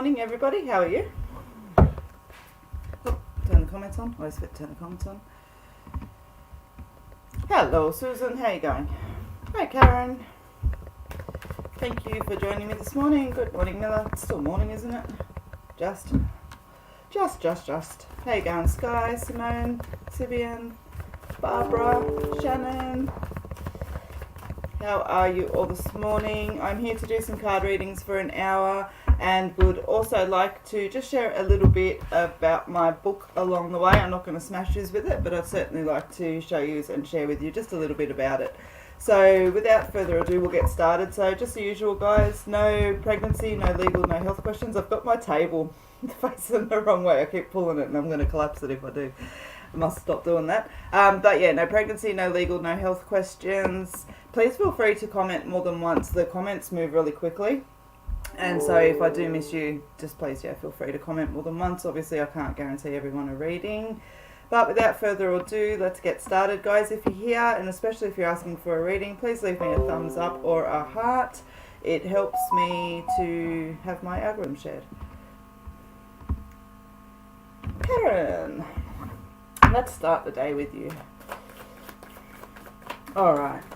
morning, everybody. How are you? Oh, turn the comments on. Always forget to turn the comments on. Hello, Susan. How are you going? Hi, Karen. Thank you for joining me this morning. Good morning, Miller. It's still morning, isn't it? Just. How you going, Sky, Simone, Sibian, Barbara, Shannon? How are you all this morning? I'm here to do some card readings for an hour and would also like to just share a little bit about my book along the way. I'm not going to smash yous with it, but I'd certainly like to show you and share with you just a little bit about it. So without further ado, we'll get started. So just the usual, guys, no pregnancy, no legal, no health questions. I've got my table facing the wrong way. I keep pulling it and I'm going to collapse it if I do. I must stop doing that. But yeah, no pregnancy, no legal, no health questions. Please feel free to comment more than once. The comments move really quickly. And so if I do miss you, just please, yeah, feel free to comment more than once. Obviously, I can't guarantee everyone a reading. But without further ado, let's get started. Guys, if you're here, and especially if you're asking for a reading, please leave me a thumbs up or a heart. It helps me to have my algorithm shared. Karen, let's start the day with you. Alright.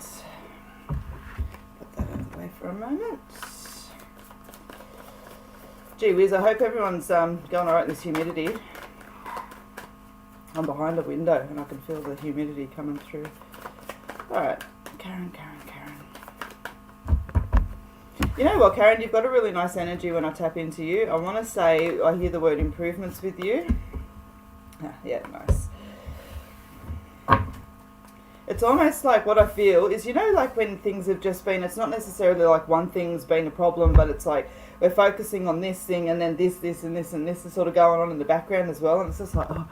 Put that out of the way for a moment. Gee whiz, I hope everyone's going alright in this humidity. I'm behind a window and I can feel the humidity coming through. Alright, Karen. You know what, Karen, you've got a really nice energy when I tap into you. I want to say I hear the word improvements with you. Yeah, nice. It's almost like what I feel is, you know, like when things have just been, it's not necessarily like one thing's been a problem, but it's like we're focusing on this thing and then this and this is sort of going on in the background as well. And it's just like, oh,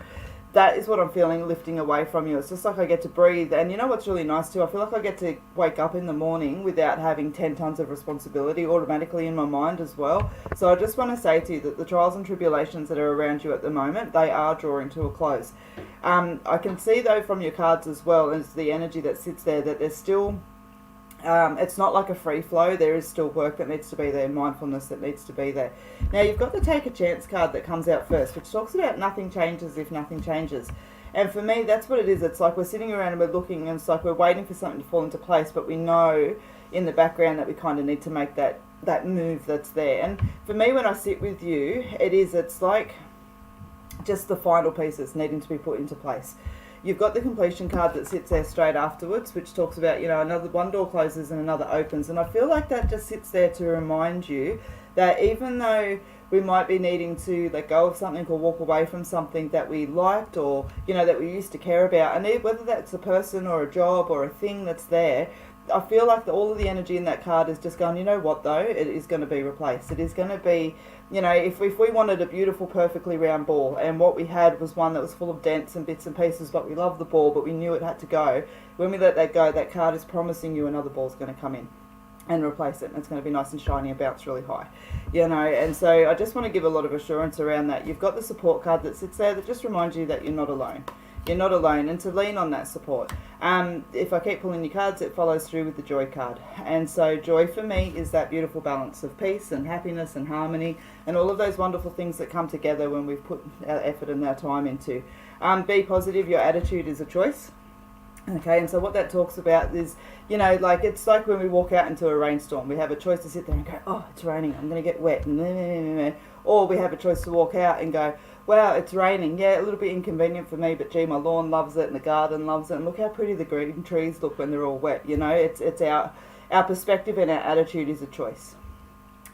that is what I'm feeling lifting away from you. It's just like I get to breathe. And you know what's really nice too? I feel like I get to wake up in the morning without having 10 tons of responsibility automatically in my mind as well. So I just want to say to you that the trials and tribulations that are around you at the moment, they are drawing to a close. I can see though from your cards as well as the energy that sits there that there's still... it's not like a free flow. There is still work that needs to be there, mindfulness that needs to be there. Now you've got the Take a Chance card that comes out first, which talks about nothing changes if nothing changes. And for me, that's what it is. It's like we're sitting around and we're looking and it's like we're waiting for something to fall into place, but we know in the background that we kind of need to make that move that's there. And for me, when I sit with you, it's like just the final pieces needing to be put into place. You've got the completion card that sits there straight afterwards, which talks about, you know, another one door closes and another opens. And I feel like that just sits there to remind you that even though we might be needing to let go of something or walk away from something that we liked or, you know, that we used to care about, and whether that's a person or a job or a thing that's there, I feel like all of the energy in that card is just going, you know what though, it is going to be replaced. It is going to be, you know, if we wanted a beautiful, perfectly round ball and what we had was one that was full of dents and bits and pieces, but we loved the ball, but we knew it had to go. When we let that go, that card is promising you another ball's going to come in and replace it. And it's going to be nice and shiny and bounce really high, you know. And so I just want to give a lot of assurance around that. You've got the support card that sits there that just reminds you that you're not alone. You're not alone, and to lean on that support. If I keep pulling your cards, it follows through with the joy card. And so joy for me is that beautiful balance of peace and happiness and harmony and all of those wonderful things that come together when we've put our effort and our time into. Be positive, your attitude is a choice. Okay, and so what that talks about is, you know, like it's like when we walk out into a rainstorm, we have a choice to sit there and go, oh, it's raining, I'm going to get wet. Or we have a choice to walk out and go, wow, it's raining. Yeah, a little bit inconvenient for me, but gee, my lawn loves it and the garden loves it. And look how pretty the green trees look when they're all wet. You know, it's our perspective and our attitude is a choice.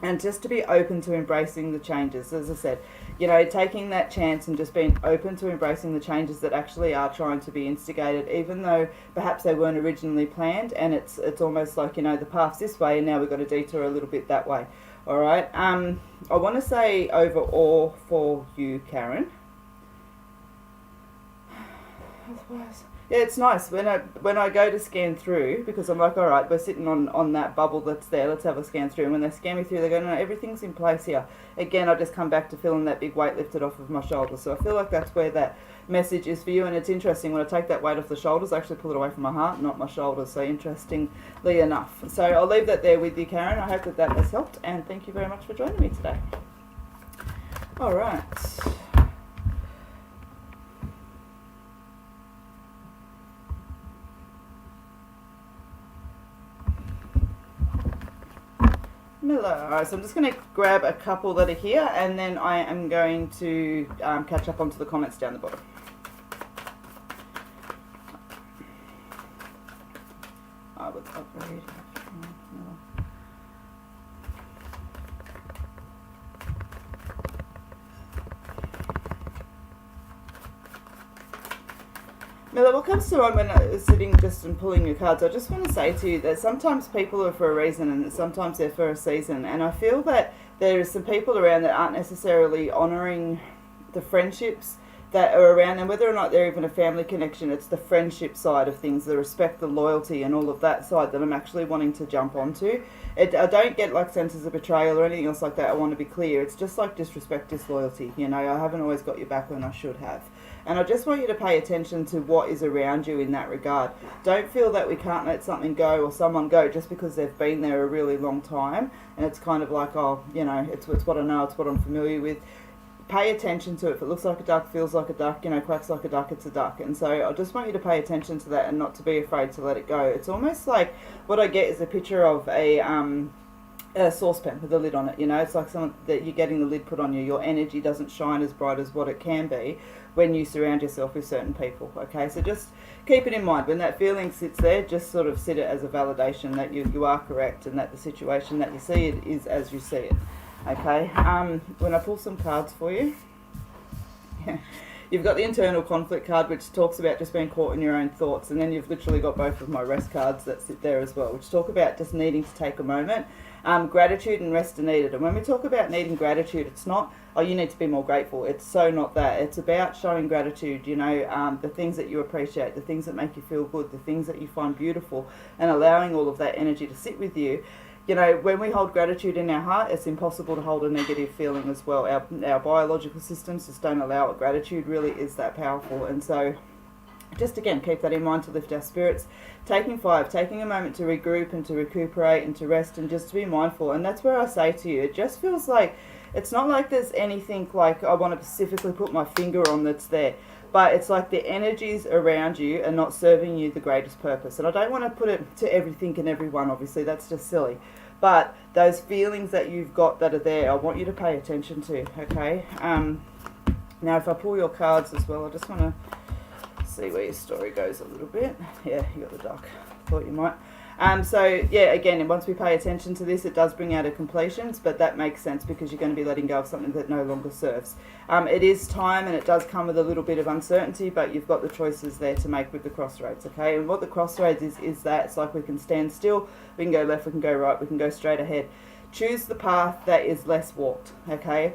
And just to be open to embracing the changes, as I said, you know, taking that chance and just being open to embracing the changes that actually are trying to be instigated, even though perhaps they weren't originally planned. And it's almost like, you know, the path's this way and now we've got to detour a little bit that way. All right. I want to say overall for you, Karen. Yeah, it's nice when I go to scan through, because I'm like, all right, we're sitting on that bubble that's there. Let's have a scan through. And when they scan me through, they go, no, everything's in place here. Again, I just come back to feeling that big weight lifted off of my shoulders. So I feel like that's where that message is for you. And it's interesting, when I take that weight off the shoulders, I actually pull it away from my heart, not my shoulders. So interestingly enough. So I'll leave that there with you, Karen. I hope that has helped. And thank you very much for joining me today. All right. Miller. Alright, so I'm just going to grab a couple that are here, and then I am going to catch up onto the comments down the bottom. I was upgrade. Miller, what comes to mind when sitting just and pulling your cards, I just want to say to you that sometimes people are for a reason and sometimes they're for a season. And I feel that there are some people around that aren't necessarily honouring the friendships that are around, and whether or not they're even a family connection, it's the friendship side of things, the respect, the loyalty and all of that side that I'm actually wanting to jump onto. I don't get like senses of betrayal or anything else like that, I want to be clear. It's just like disrespect, disloyalty. You know, I haven't always got your back when I should have. And I just want you to pay attention to what is around you in that regard. Don't feel that we can't let something go or someone go just because they've been there a really long time. And it's kind of like, oh, you know, it's what I know, it's what I'm familiar with. Pay attention to it. If it looks like a duck, feels like a duck, you know, quacks like a duck, it's a duck. And so I just want you to pay attention to that and not to be afraid to let it go. It's almost like what I get is a picture of a saucepan with a lid on it. You know, it's like something that you're getting the lid put on you. Your energy doesn't shine as bright as what it can be when you surround yourself with certain people. Okay, so just keep it in mind. When that feeling sits there, just sort of sit it as a validation that you are correct and that the situation that you see it is as you see it. Okay, when I pull some cards for you, you've got the internal conflict card, which talks about just being caught in your own thoughts, and then you've literally got both of my rest cards that sit there as well, which talk about just needing to take a moment. Gratitude and rest are needed. And when we talk about needing gratitude, it's not, oh, you need to be more grateful. It's so not that. It's about showing gratitude, you know, the things that you appreciate, the things that make you feel good, the things that you find beautiful, and allowing all of that energy to sit with you. You know, when we hold gratitude in our heart, it's impossible to hold a negative feeling as well. Our biological systems just don't allow it. Gratitude really is that powerful. And so just again, keep that in mind to lift our spirits. Taking a moment to regroup and to recuperate and to rest and just to be mindful. And that's where I say to you, it just feels like, it's not like there's anything like I want to specifically put my finger on that's there. But it's like the energies around you are not serving you the greatest purpose. And I don't want to put it to everything and everyone, obviously, that's just silly. But those feelings that you've got that are there, I want you to pay attention to, okay? Now, if I pull your cards as well, I just want to see where your story goes a little bit. Yeah, you got the duck. Thought you might. So, yeah, again, once we pay attention to this, it does bring out a completions, but that makes sense because you're going to be letting go of something that no longer serves. It is time and it does come with a little bit of uncertainty, but you've got the choices there to make with the crossroads, okay? And what the crossroads is that it's like we can stand still, we can go left, we can go right, we can go straight ahead. Choose the path that is less walked, okay?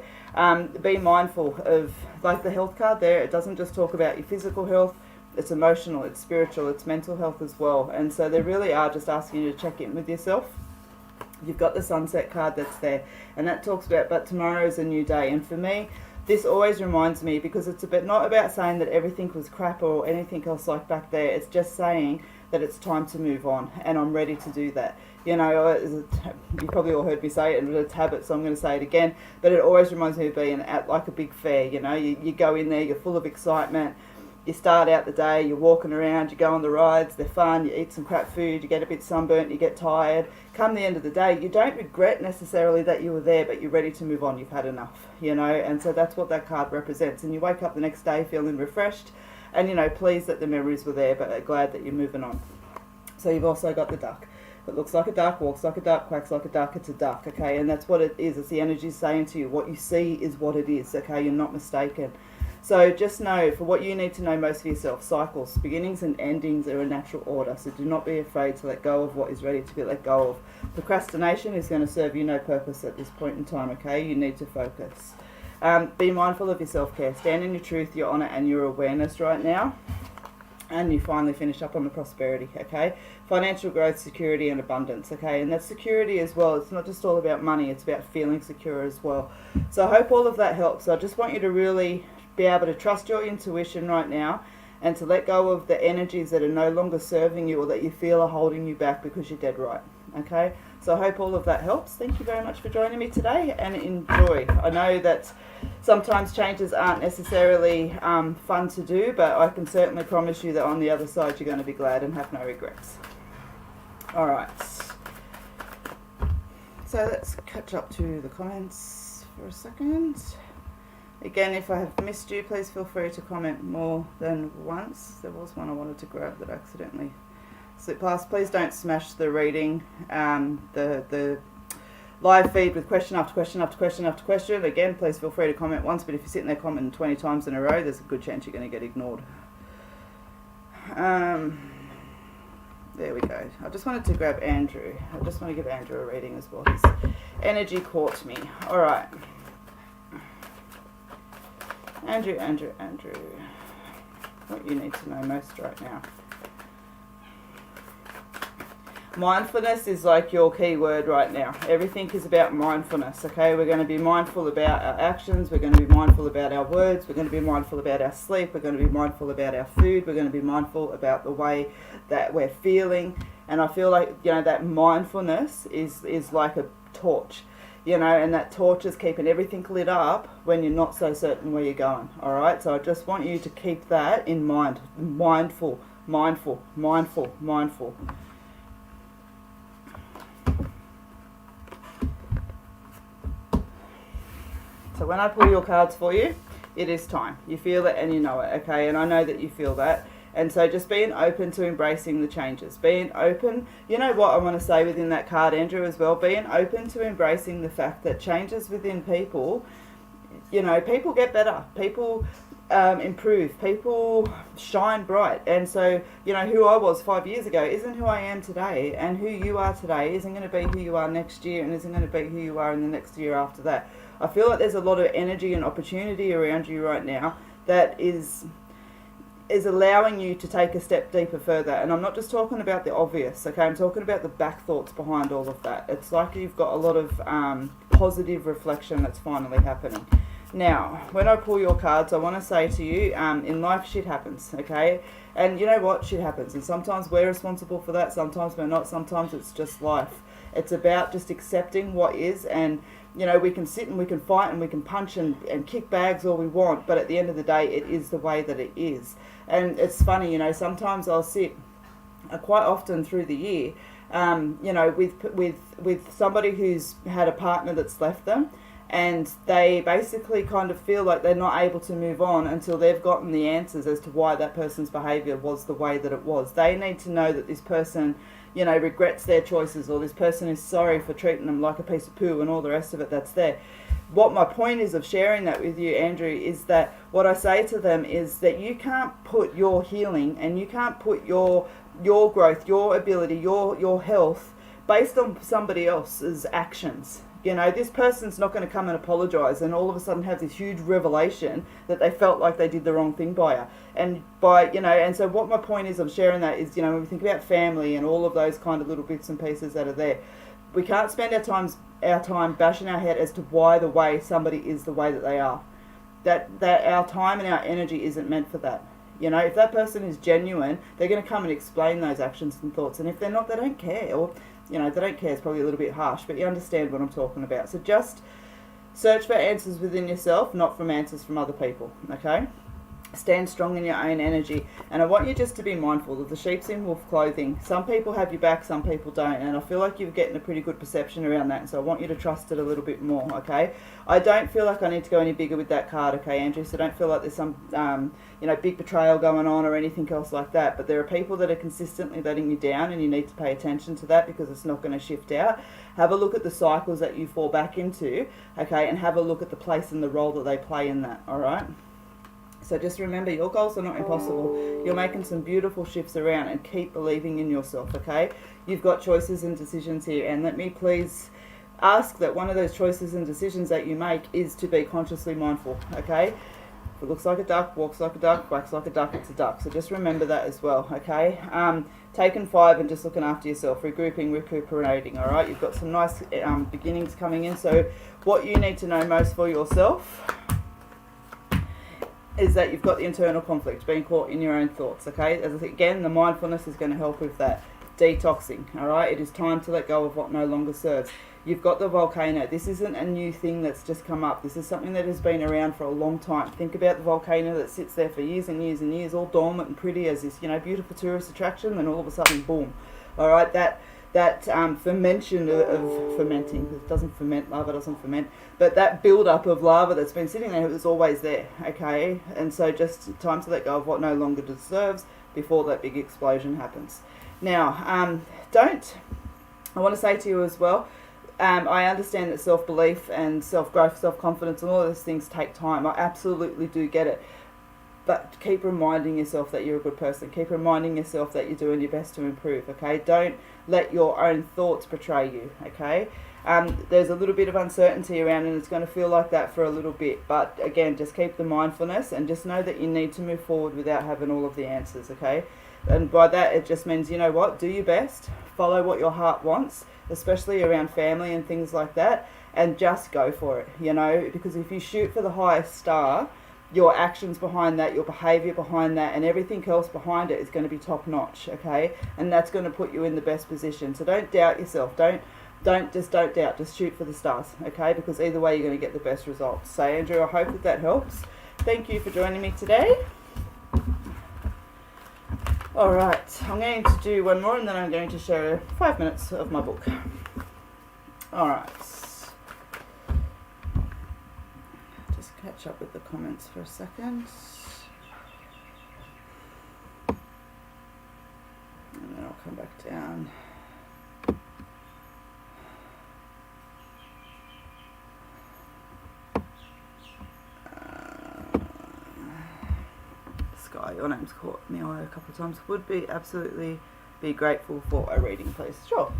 Be mindful of, like the health card there, it doesn't just talk about your physical health, it's emotional, it's spiritual, it's mental health as well. And so they really are just asking you to check in with yourself. You've got the sunset card that's there, and that talks about, but tomorrow is a new day. And for me, this always reminds me, because it's a bit not about saying that everything was crap or anything else like back there. It's just saying that it's time to move on, and I'm ready to do that. You know, you probably all heard me say it, and it's a habit, so I'm going to say it again. But it always reminds me of being at like a big fair. You know, you go in there, you're full of excitement. You start out the day, you're walking around, you go on the rides, they're fun, you eat some crap food, you get a bit sunburnt, you get tired. Come the end of the day, you don't regret necessarily that you were there, but you're ready to move on, you've had enough, you know, and so that's what that card represents. And you wake up the next day feeling refreshed and, you know, pleased that the memories were there, but glad that you're moving on. So you've also got the duck. It looks like a duck, walks like a duck, quacks like a duck, it's a duck, okay? And that's what it is. It's the energy saying to you, what you see is what it is, okay? You're not mistaken. So just know, for what you need to know most for yourself, cycles, beginnings and endings are a natural order. So do not be afraid to let go of what is ready to be let go of. Procrastination is going to serve you no purpose at this point in time, okay? You need to focus. Be mindful of your self-care. Stand in your truth, your honour and your awareness right now. And you finally finish up on the prosperity, okay? Financial growth, security and abundance, okay? And that's security as well. It's not just all about money, it's about feeling secure as well. So I hope all of that helps. I just want you to really be able to trust your intuition right now and to let go of the energies that are no longer serving you or that you feel are holding you back because you're dead right, okay? So I hope all of that helps. Thank you very much for joining me today, and enjoy. I know that sometimes changes aren't necessarily fun to do, but I can certainly promise you that on the other side you're going to be glad and have no regrets. All right. So let's catch up to the comments for a second. Again, if I have missed you, please feel free to comment more than once. There was one I wanted to grab that accidentally slipped past. Please don't smash the reading, the live feed with question after question after question after question. Again, please feel free to comment once, but if you're sitting there commenting 20 times in a row, there's a good chance you're going to get ignored. There we go. I just wanted to grab Andrew. I just want to give Andrew a reading as well. His energy caught me. All right. Andrew. What you need to know most right now. Mindfulness is like your key word right now. Everything is about mindfulness, okay? We're going to be mindful about our actions. We're going to be mindful about our words. We're going to be mindful about our sleep. We're going to be mindful about our food. We're going to be mindful about the way that we're feeling. And I feel like, you know, that mindfulness is like a torch, you know, and that torch is keeping everything lit up when you're not so certain where you're going, all right? So I just want you to keep that in mind. Mindful. So when I pull your cards for you, it is time. You feel it and you know it, okay? And I know that you feel that. And so just being open to embracing the changes. Being open, you know what I want to say within that card, Andrew, as well? Being open to embracing the fact that changes within people, you know, people get better. People improve. People shine bright. And so, you know, who I was 5 years ago isn't who I am today. And who you are today isn't going to be who you are next year and isn't going to be who you are in the next year after that. I feel like there's a lot of energy and opportunity around you right now that is allowing you to take a step deeper further. And I'm not just talking about the obvious, okay? I'm talking about the back thoughts behind all of that. It's like you've got a lot of positive reflection that's finally happening. Now, when I pull your cards, I want to say to you, in life shit happens, okay? And you know what? Shit happens. And sometimes we're responsible for that. Sometimes we're not. Sometimes it's just life. It's about just accepting what is, and you know, we can sit and we can fight and we can punch and kick bags all we want, but at the end of the day, it is the way that it is. And it's funny, you know, sometimes I'll sit quite often through the year, you know, with somebody who's had a partner that's left them, and they basically kind of feel like they're not able to move on until they've gotten the answers as to why that person's behaviour was the way that it was. They need to know that this person, you know, regrets their choices, or this person is sorry for treating them like a piece of poo and all the rest of it that's there. What my point is of sharing that with you, Andrew, is that what I say to them is that you can't put your healing and you can't put your growth, your ability, your health based on somebody else's actions. You know, this person's not going to come and apologise and all of a sudden have this huge revelation that they felt like they did the wrong thing by her. And by, you know, and so what my point is of sharing that is, you know, when we think about family and all of those kind of little bits and pieces that are there, we can't spend our time bashing our head as to why the way somebody is the way that they are. That our time and our energy isn't meant for that. You know, if that person is genuine, they're going to come and explain those actions and thoughts. And if they're not, they don't care. Or, you know, they don't care is probably a little bit harsh, but you understand what I'm talking about. So just search for answers within yourself, not from answers from other people, okay? Stand strong in your own energy. And I want you just to be mindful of the sheep's in wolf clothing. Some people have your back, some people don't. And I feel like you're getting a pretty good perception around that. And so I want you to trust it a little bit more, okay? I don't feel like I need to go any bigger with that card, okay, Andrew? So don't feel like there's some, you know, big betrayal going on or anything else like that. But there are people that are consistently letting you down, and you need to pay attention to that because it's not going to shift out. Have a look at the cycles that you fall back into, okay? And have a look at the place and the role that they play in that, all right? So just remember, your goals are not impossible. You're making some beautiful shifts around, and keep believing in yourself, okay? You've got choices and decisions here, and let me please ask that one of those choices and decisions that you make is to be consciously mindful, okay? If it looks like a duck, walks like a duck, quacks like a duck, it's a duck. So just remember that as well, okay? Taken 5 and just looking after yourself, regrouping, recuperating, all right? You've got some nice beginnings coming in. So what you need to know most for yourself is that you've got the internal conflict, being caught in your own thoughts, okay? As again, the mindfulness is going to help with that. detoxing, all right? It is time to let go of what no longer serves. You've got the volcano. This isn't a new thing that's just come up. This is something that has been around for a long time. Think about the volcano that sits there for years and years and years, all dormant and pretty as this, beautiful tourist attraction, and all of a sudden, boom. All right, that fermentation of fermenting, it doesn't ferment, lava doesn't ferment, but that build-up of lava that's been sitting there was always there, okay? And so just time to let go of what no longer deserves before that big explosion happens. Now, I want to say to you as well, I understand that self-belief and self-growth, self-confidence and all those things take time. I absolutely do get it. But keep reminding yourself that you're a good person. Keep reminding yourself that you're doing your best to improve, okay? Don't let your own thoughts betray you, okay? There's a little bit of uncertainty around and it's going to feel like that for a little bit. But again, just keep the mindfulness and just know that you need to move forward without having all of the answers, okay? And by that, it just means, do your best. Follow what your heart wants, especially around family and things like that. And just go for it, because if you shoot for the highest star, your actions behind that, your behaviour behind that, and everything else behind it is going to be top notch, okay? And that's going to put you in the best position. So don't doubt yourself. Don't doubt. Just shoot for the stars, okay? Because either way, you're going to get the best results. So, Andrew, I hope that helps. Thank you for joining me today. All right, I'm going to do one more, and then I'm going to share 5 minutes of my book. All right. Catch up with the comments for a second. And then I'll come back down. Sky, your name's caught me eye a couple of times. Would be absolutely be grateful for a reading, please. Sure.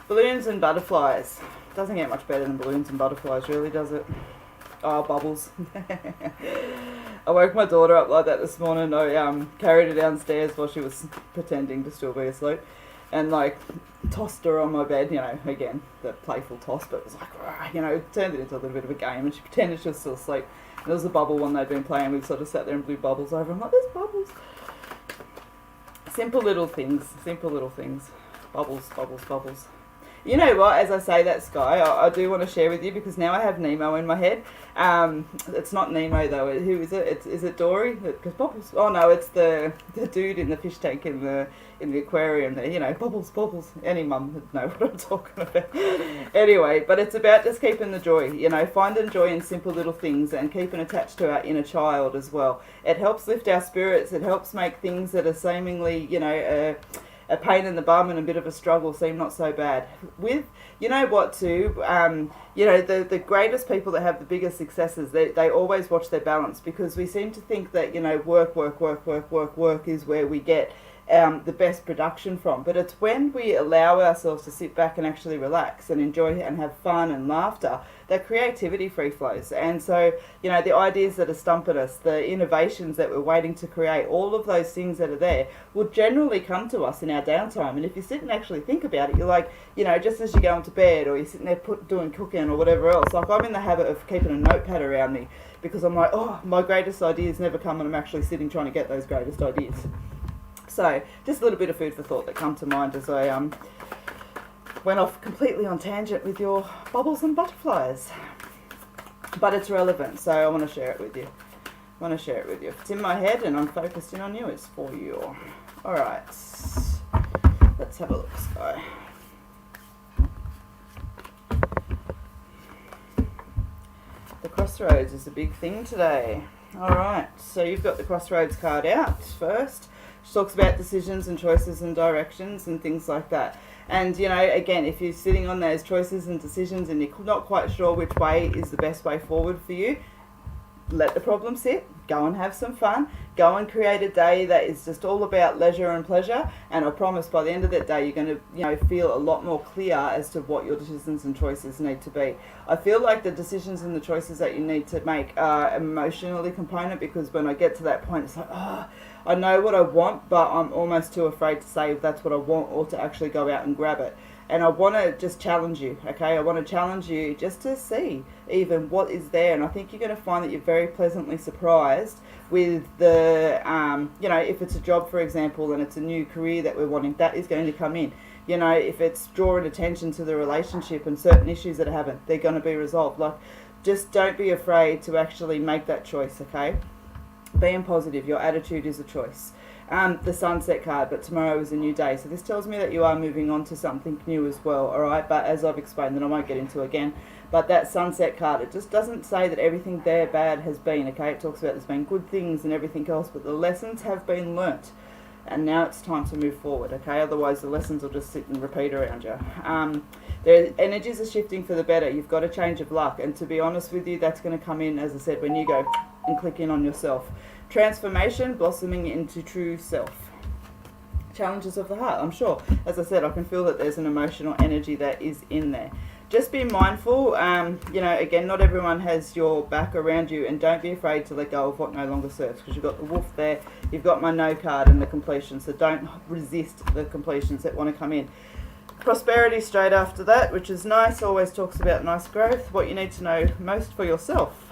Balloons and butterflies. Doesn't get much better than balloons and butterflies, really, does it? Oh, bubbles. I woke my daughter up like that this morning. I carried her downstairs while she was pretending to still be asleep, and tossed her on my bed. Again, the playful toss, but it was turned it into a little bit of a game, and she pretended she was still asleep. And there was a bubble one they'd been playing. We've sort of sat there and blew bubbles over. I'm like, there's bubbles. Simple little things. Bubbles, bubbles, bubbles. You know what, as I say that, Sky, I do want to share with you, because now I have Nemo in my head. It's not Nemo, though. Who is it? Is it Dory? Because Bubbles. Oh, no, it's the dude in the fish tank in the aquarium there. Bubbles. Any mum would know what I'm talking about. Anyway, but it's about just keeping the joy, finding joy in simple little things and keeping attached to our inner child as well. It helps lift our spirits. It helps make things that are seemingly, a pain in the bum and a bit of a struggle seem not so bad. With, the greatest people that have the biggest successes, they always watch their balance, because we seem to think that, work is where we get the best production from. But it's when we allow ourselves to sit back and actually relax and enjoy and have fun and laughter that creativity free flows. And so, the ideas that are stumping us, the innovations that we're waiting to create, all of those things that are there will generally come to us in our downtime. And if you sit and actually think about it, you're like, just as you're going to bed, or you're sitting there doing cooking or whatever else, I'm in the habit of keeping a notepad around me, because I'm like, oh, my greatest ideas never come when I'm actually sitting trying to get those greatest ideas. So, just a little bit of food for thought that come to mind as I went off completely on tangent with your bubbles and butterflies. But it's relevant, so I want to share it with you. If it's in my head and I'm focused in on you, it's for you. Alright, let's have a look, Sky. The crossroads is a big thing today. Alright, so you've got the crossroads card out first. She talks about decisions and choices and directions and things like that. And, again, if you're sitting on those choices and decisions and you're not quite sure which way is the best way forward for you, let the problem sit, go and have some fun, go and create a day that is just all about leisure and pleasure, and I promise by the end of that day you're going to feel a lot more clear as to what your decisions and choices need to be. I feel like the decisions and the choices that you need to make are emotionally component, because when I get to that point it's like, I know what I want, but I'm almost too afraid to say if that's what I want or to actually go out and grab it. And I want to just challenge you, okay? I want to challenge you just to see even what is there. And I think you're going to find that you're very pleasantly surprised with the, if it's a job, for example, and it's a new career that we're wanting, that is going to come in. If it's drawing attention to the relationship and certain issues that haven't, they're going to be resolved. Like, just don't be afraid to actually make that choice, okay? Being positive, your attitude is a choice. The sunset card, but tomorrow is a new day. So this tells me that you are moving on to something new as well, all right? But as I've explained, that I won't get into again, but that sunset card, it just doesn't say that everything there bad has been, okay? It talks about there's been good things and everything else, but the lessons have been learnt. And now it's time to move forward, okay? Otherwise the lessons will just sit and repeat around you. The energies are shifting for the better. You've got a change of luck. And to be honest with you, that's going to come in, as I said, when you go and click in on yourself. Transformation, blossoming into true self. Challenges of the heart, I'm sure. As I said, I can feel that there's an emotional energy that is in there. Just be mindful, again, not everyone has your back around you, and don't be afraid to let go of what no longer serves, because you've got the wolf there, you've got my no card and the completion, so don't resist the completions that want to come in. Prosperity straight after that, which is nice, always talks about nice growth. What you need to know most for yourself.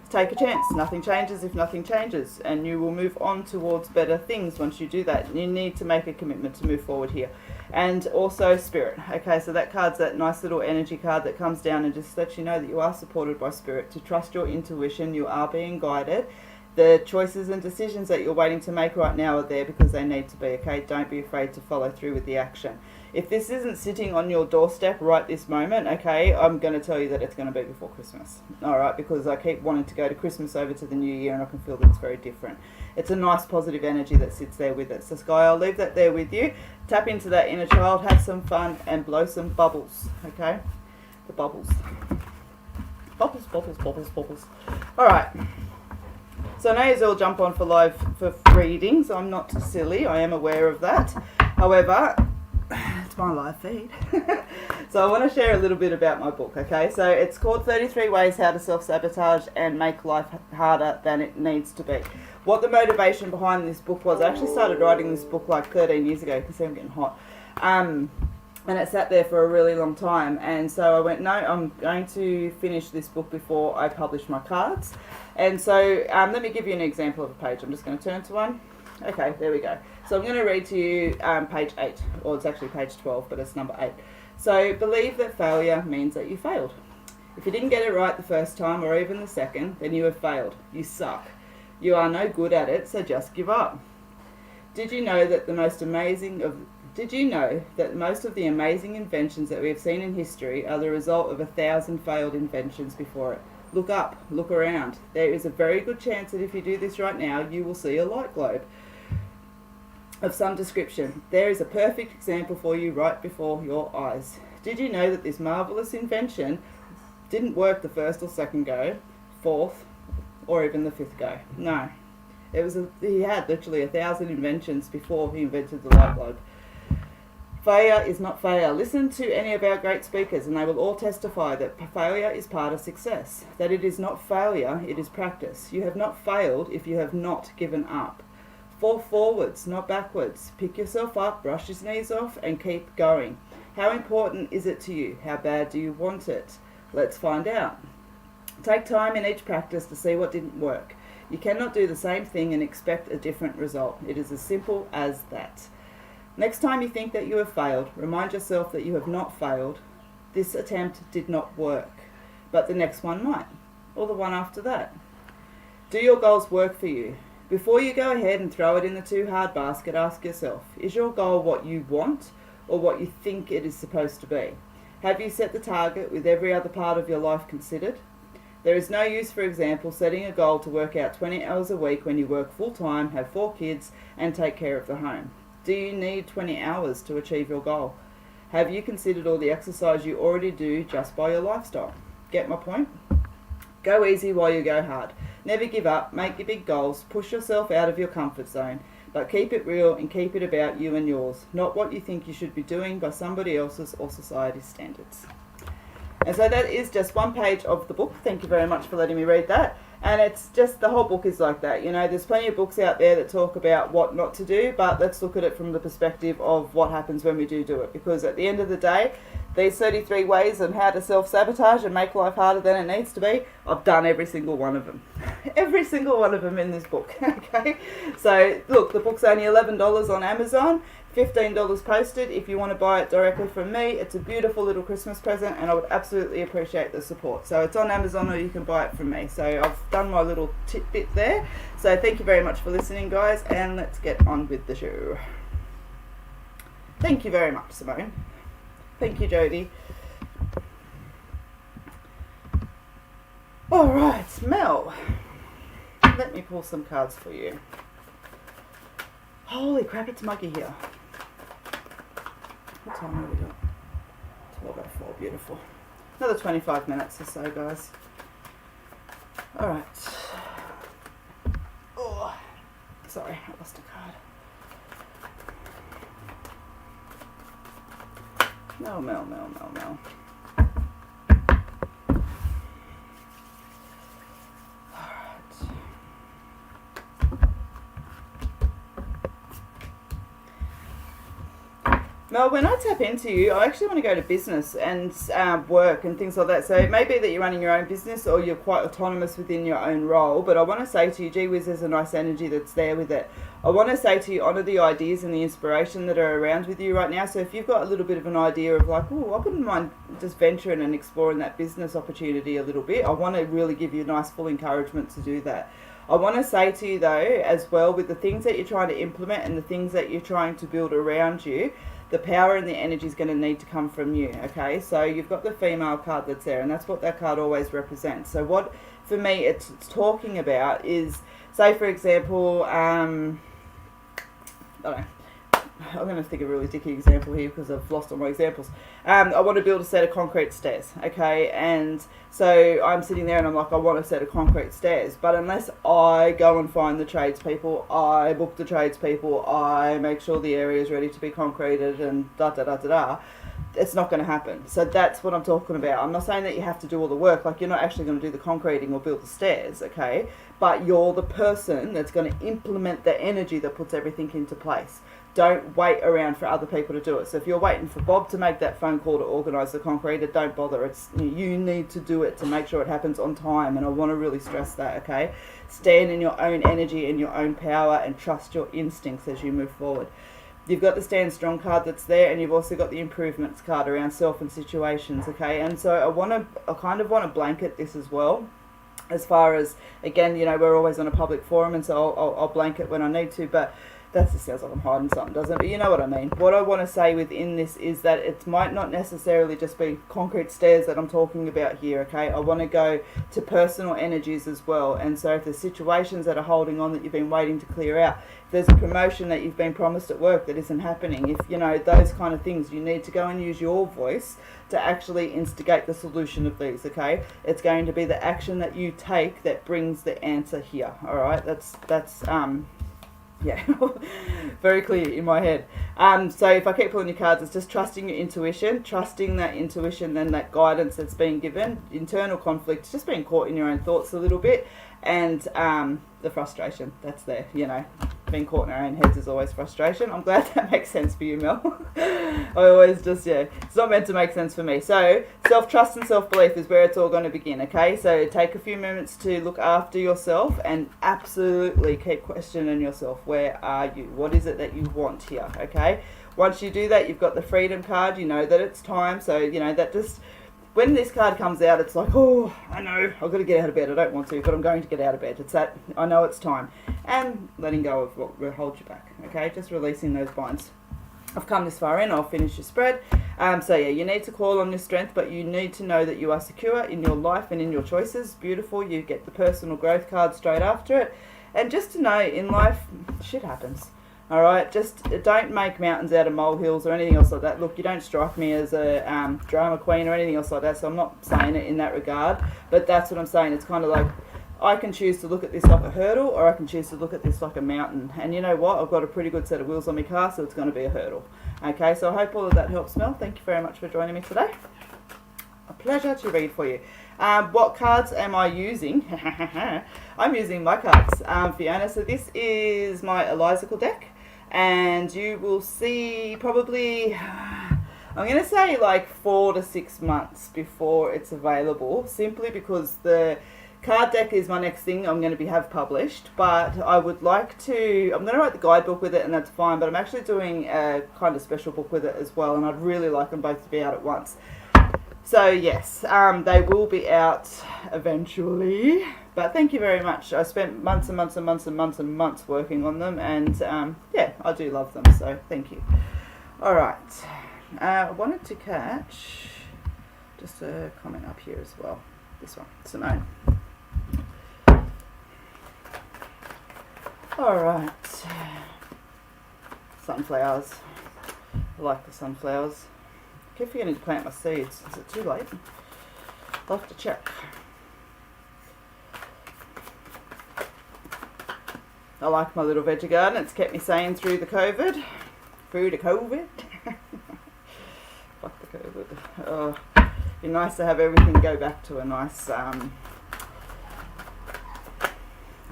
Take a chance. Nothing changes if nothing changes, and you will move on towards better things once you do that. You need to make a commitment to move forward here. And also spirit. Okay, so that card's that nice little energy card that comes down and just lets you know that you are supported by spirit, to trust your intuition, you are being guided. The choices and decisions that you're waiting to make right now are there because they need to be, okay? Don't be afraid to follow through with the action. If this isn't sitting on your doorstep right this moment, okay, I'm going to tell you that it's going to be before Christmas, all right? Because I keep wanting to go to Christmas over to the new year, and I can feel that it's very different. It's a nice positive energy that sits there with it. So Sky, I'll leave that there with you. Tap into that inner child, have some fun, and blow some bubbles, okay? The bubbles. Bubbles, bubbles, bubbles, bubbles. All right. So I know you'll jump on for readings. I'm not silly. I am aware of that. However, it's my live feed. So I want to share a little bit about my book, okay? So it's called 33 Ways How to Self-Sabotage and Make Life Harder Than It Needs to Be. What the motivation behind this book was, I actually started writing this book like 13 years ago. You can see I'm getting hot. And it sat there for a really long time. And so I went, no, I'm going to finish this book before I publish my cards. And so let me give you an example of a page. I'm just going to turn to one. Okay, there we go. So I'm going to read to you page 8, or it's actually page 12, but it's number 8. So believe that failure means that you failed. If you didn't get it right the first time or even the second, then you have failed. You suck. You are no good at it, so just give up. Did you know that most of the amazing inventions that we have seen in history are the result of 1,000 failed inventions before it? Look up, look around. There is a very good chance that if you do this right now, you will see a light globe of some description. There is a perfect example for you right before your eyes. Did you know that this marvellous invention didn't work the first or second go, fourth, or even the fifth go? No. He had literally 1,000 inventions before he invented the light globe. Failure is not failure. Listen to any of our great speakers and they will all testify that failure is part of success, that it is not failure, it is practice. You have not failed if you have not given up. Fall forwards, not backwards. Pick yourself up, brush your knees off and keep going. How important is it to you? How bad do you want it? Let's find out. Take time in each practice to see what didn't work. You cannot do the same thing and expect a different result. It is as simple as that. Next time you think that you have failed, remind yourself that you have not failed. This attempt did not work, but the next one might, or the one after that. Do your goals work for you? Before you go ahead and throw it in the too hard basket, ask yourself, is your goal what you want or what you think it is supposed to be? Have you set the target with every other part of your life considered? There is no use, for example, setting a goal to work out 20 hours a week when you work full-time, have 4 kids, and take care of the home. Do you need 20 hours to achieve your goal? Have you considered all the exercise you already do just by your lifestyle? Get my point? Go easy while you go hard. Never give up, make your big goals, push yourself out of your comfort zone, but keep it real and keep it about you and yours, not what you think you should be doing by somebody else's or society's standards. And so that is just one page of the book. Thank you very much for letting me read that. And it's just, the whole book is like that. You know, there's plenty of books out there that talk about what not to do, but let's look at it from the perspective of what happens when we do it. Because at the end of the day, these 33 ways on how to self-sabotage and make life harder than it needs to be, I've done every single one of them. Every single one of them in this book, okay? So, look, the book's only $11 on Amazon, $15 posted. If you want to buy it directly from me, it's a beautiful little Christmas present, and I would absolutely appreciate the support. So it's on Amazon, or you can buy it from me. So I've done my little tidbit there. So thank you very much for listening, guys, and let's get on with the show. Thank you very much, Simone. Thank you, Jodie. All right, Mel. Let me pull some cards for you. Holy crap, it's muggy here. What time have we got? 12:04, beautiful. Another 25 minutes or so, guys. All right. Oh, sorry, I lost a card. Mel. Mel, when I tap into you, I actually want to go to business and work and things like that. So it may be that you're running your own business or you're quite autonomous within your own role, but I want to say to you, gee whiz, there's a nice energy that's there with it. I want to say to you, honour the ideas and the inspiration that are around with you right now. So if you've got a little bit of an idea of like, oh, I wouldn't mind just venturing and exploring that business opportunity a little bit, I want to really give you a nice full encouragement to do that. I want to say to you though, as well, with the things that you're trying to implement and the things that you're trying to build around you, the power and the energy is going to need to come from you, okay? So you've got the female card that's there, and that's what that card always represents. So what, for me, it's talking about is, say, for example, I don't know, I'm going to think of a really dicky example here because I've lost all my examples. I want to build a set of concrete stairs, okay? And so I'm sitting there and I'm like, I want a set of concrete stairs. But unless I go and find the tradespeople, I book the tradespeople, I make sure the area is ready to be concreted and da-da-da-da-da, it's not going to happen. So that's what I'm talking about. I'm not saying that you have to do all the work, like you're not actually going to do the concreting or build the stairs, okay? But you're the person that's going to implement the energy that puts everything into place. Don't wait around for other people to do it. So if you're waiting for Bob to make that phone call to organise the concrete, don't bother. It's, you need to do it to make sure it happens on time, and I want to really stress that, okay? Stand in your own energy and your own power and trust your instincts as you move forward. You've got the Stand Strong card that's there, and you've also got the Improvements card around self and situations, okay? And so I kind of want to blanket this as well. As far as, again, you know, we're always on a public forum, and so I'll blanket when I need to, but that just sounds like I'm hiding something, doesn't it? But you know what I mean. What I want to say within this is that it might not necessarily just be concrete stairs that I'm talking about here, okay? I want to go to personal energies as well. And so if there's situations that are holding on that you've been waiting to clear out, if there's a promotion that you've been promised at work that isn't happening, if, you know, those kind of things, you need to go and use your voice to actually instigate the solution of these, okay? It's going to be the action that you take that brings the answer here, all right? That's yeah, very clear in my head. So if I keep pulling your cards, it's just trusting your intuition, trusting that intuition and that guidance that's being given. Internal conflict, just being caught in your own thoughts a little bit, and the frustration that's there, you know. Being caught in our own heads is always frustration. I'm glad that makes sense for you, Mel. I always just, yeah, it's not meant to make sense for me. So self-trust and self-belief is where it's all going to begin, okay? So take a few moments to look after yourself and absolutely keep questioning yourself. Where are you? What is it that you want here, okay? Once you do that, you've got the Freedom card. You know that it's time. So, you know, that just, when this card comes out, it's like, oh, I know, I've got to get out of bed. I don't want to, but I'm going to get out of bed. It's that, I know it's time. And letting go of what will hold you back, okay? Just releasing those binds. I've come this far in, I'll finish your spread. So yeah, you need to call on your strength, but you need to know that you are secure in your life and in your choices. Beautiful, you get the personal growth card straight after it. And just to know, in life, shit happens. All right, just don't make mountains out of molehills or anything else like that. Look, you don't strike me as a drama queen or anything else like that, so I'm not saying it in that regard. But that's what I'm saying. It's kind of like, I can choose to look at this like a hurdle, or I can choose to look at this like a mountain. And you know what? I've got a pretty good set of wheels on my car, so it's going to be a hurdle. Okay, so I hope all of that helps, Mel. Thank you very much for joining me today. A pleasure to read for you. What cards am I using? I'm using my cards, Fiona. So this is my Elizacle deck, and you will see probably, I'm going to say like 4 to 6 months before it's available, simply because the card deck is my next thing I'm going to have published, but I would like to, I'm going to write the guidebook with it, and that's fine, but I'm actually doing a kind of special book with it as well, and I'd really like them both to be out at once. So yes, they will be out eventually, but thank you very much. I spent months and months and months and months and months working on them, and yeah, I do love them, so thank you. Alright, I wanted to catch just a comment up here as well. This one, Simone. Alright, sunflowers. I like the sunflowers. I keep forgetting to plant my seeds. Is it too late? I'll have to check. I like my little veggie garden. It's kept me sane through the COVID. Through the COVID. Fuck the COVID. Oh, it'd be nice to have everything go back to a nice, I'm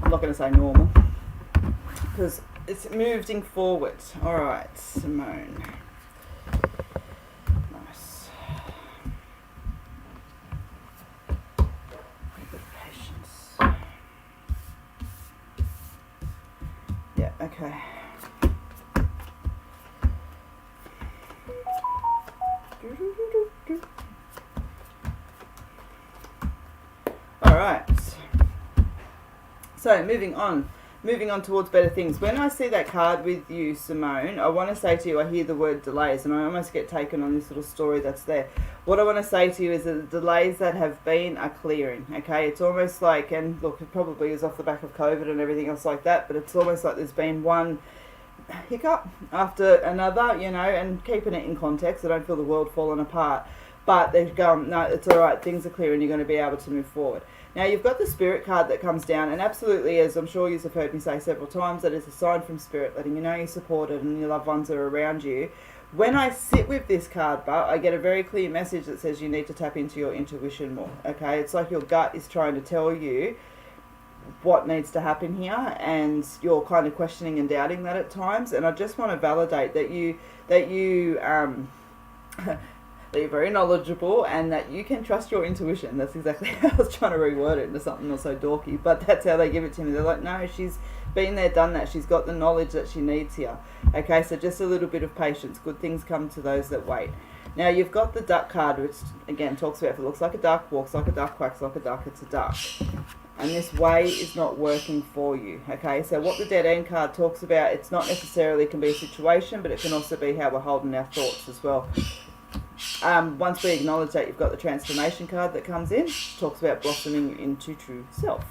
not going to say normal, because it's moving forward. Alright, Simone. Nice. Good patience. Yeah, okay. Alright. So, moving on towards better things. When I see that card with you, Simone, I want to say to you, I hear the word delays, and I almost get taken on this little story that's there. What I want to say to you is that the delays that have been are clearing, okay? It's almost like, and look, it probably is off the back of COVID and everything else like that, but it's almost like there's been one hiccup after another, you know, and keeping it in context, I don't feel the world falling apart, but they're going, no, it's alright, things are clear and you're going to be able to move forward. Now you've got the Spirit card that comes down, and absolutely, as I'm sure you've heard me say several times, that is a sign from Spirit letting you know you're supported and your loved ones are around you. When I sit with this card, but I get a very clear message that says you need to tap into your intuition more, okay? It's like your gut is trying to tell you what needs to happen here, and you're kind of questioning and doubting that at times, and I just want to validate that that you're very knowledgeable and that you can trust your intuition. That's exactly how I was trying to reword it into something not so dorky, but that's how they give it to me. They're like, no, she's been there, done that. She's got the knowledge that she needs here. Okay, so just a little bit of patience. Good things come to those that wait. Now you've got the duck card, which again talks about if it looks like a duck, walks like a duck, quacks like a duck, it's a duck. And this way is not working for you, okay? So what the dead end card talks about, it's not necessarily can be a situation, but it can also be how we're holding our thoughts as well. Once we acknowledge that, you've got the transformation card that comes in, talks about blossoming into true self.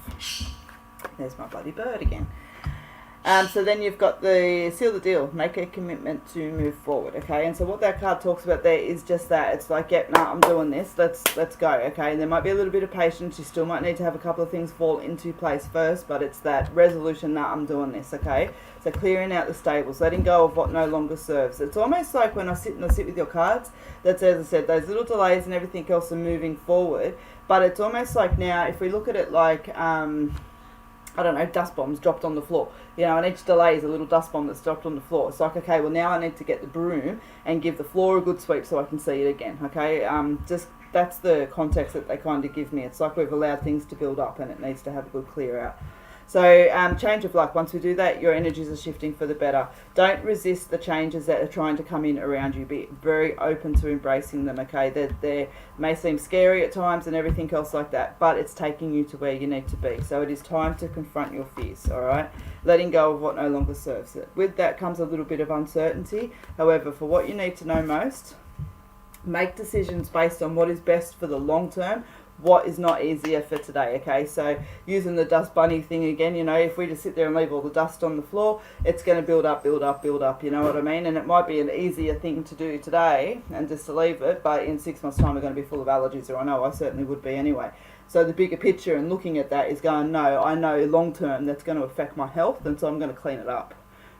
There's my bloody bird again. So then you've got the seal the deal, make a commitment to move forward, okay? And so what that card talks about there is just that. It's like, yep, no, I'm doing this, let's go, okay? And there might be a little bit of patience, you still might need to have a couple of things fall into place first, but it's that resolution, that I'm doing this, okay? So clearing out the stables, letting go of what no longer serves. It's almost like when I sit with your cards, that's, as I said, those little delays and everything else are moving forward, but it's almost like now, if we look at it like, I don't know, dust bombs dropped on the floor. You know, and each delay is a little dust bomb that's dropped on the floor. It's like, okay, well now I need to get the broom and give the floor a good sweep so I can see it again, okay? Just, that's the context that they kind of give me. It's like we've allowed things to build up and it needs to have a good clear out. So change of luck. Once we do that, your energies are shifting for the better. Don't resist the changes that are trying to come in around you. Be very open to embracing them, okay? They may seem scary at times and everything else like that, but it's taking you to where you need to be. So it is time to confront your fears, all right? Letting go of what no longer serves it. With that comes a little bit of uncertainty. However, for what you need to know most, make decisions based on what is best for the long term, what is not easier for today, okay? So using the dust bunny thing again, you know, if we just sit there and leave all the dust on the floor, it's going to build up, you know what I mean? And it might be an easier thing to do today and just to leave it, but in 6 months' time we're going to be full of allergies, or I know I certainly would be anyway. So the bigger picture and looking at that is going, no, I know long term that's going to affect my health, and so I'm going to clean it up.